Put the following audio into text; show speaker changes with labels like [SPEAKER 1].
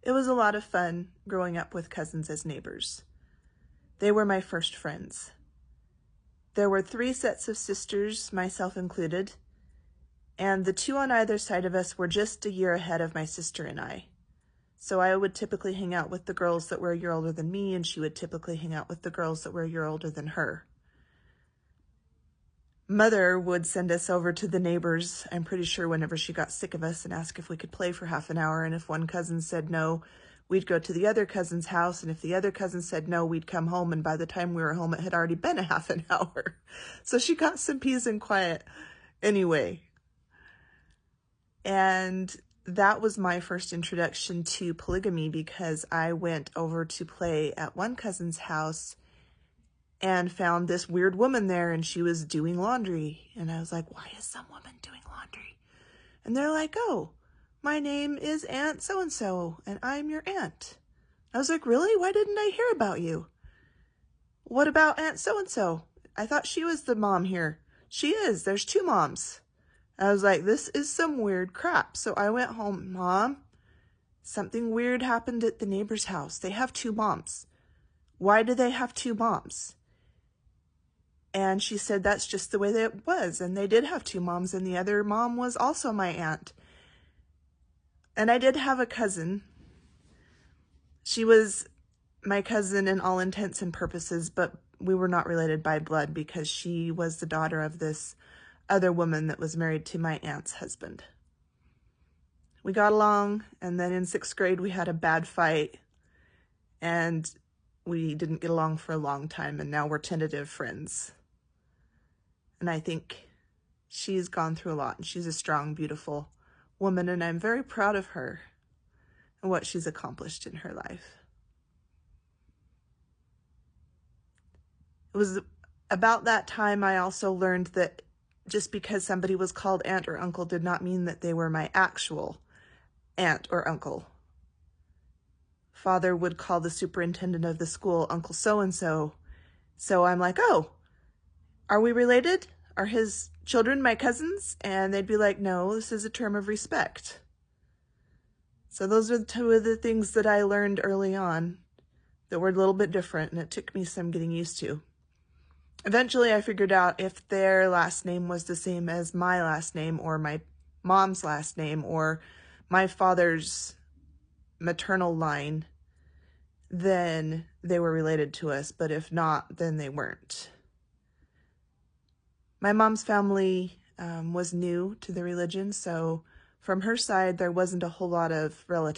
[SPEAKER 1] It was a lot of fun growing up with cousins as neighbors. They were my first friends. There were 3 sets of sisters, myself included, and the 2 on either side of us were just a year ahead of my sister and I. So I would typically hang out with the girls that were a year older than me, and she would typically hang out with the girls that were a year older than her. Mother would send us over to the neighbors, I'm pretty sure, whenever she got sick of us, and ask if we could play for half an hour. And if one cousin said no, we'd go to the other cousin's house. And if the other cousin said no, we'd come home. And by the time we were home, it had already been a half an hour. So she got some peace and quiet anyway. And that was my first introduction to polygamy, because I went over to play at one cousin's house and found this weird woman there, and she was doing laundry. And I was like, why is some woman doing laundry? And they're like, oh, my name is Aunt so-and-so, and I'm your aunt. I was like, really? Why didn't I hear about you? What about Aunt so-and-so? I thought she was the mom here. She is. There's 2 moms. I was like, this is some weird crap. So I went home, Mom, something weird happened at the neighbor's house. They have 2 moms. Why do they have 2 moms? And she said that's just the way that it was. And they did have 2 moms, and the other mom was also my aunt. And I did have a cousin. She was my cousin in all intents and purposes, but we were not related by blood, because she was the daughter of this other woman that was married to my aunt's husband. We got along, and then in 6th grade we had a bad fight, and we didn't get along for a long time, and now we're tentative friends. And I think she's gone through a lot, and she's a strong, beautiful woman, and I'm very proud of her and what she's accomplished in her life. It was about that time I also learned that just because somebody was called aunt or uncle did not mean that they were my actual aunt or uncle. Father would call the superintendent of the school Uncle so-and-so. So I'm like, oh, are we related? Are his children my cousins? And they'd be like, no, this is a term of respect. So those are 2 of the things that I learned early on that were a little bit different, and it took me some getting used to. Eventually I figured out if their last name was the same as my last name, or my mom's last name, or my father's maternal line, then they were related to us, but if not, then they weren't. My mom's family was new to the religion, so from her side, there wasn't a whole lot of relatives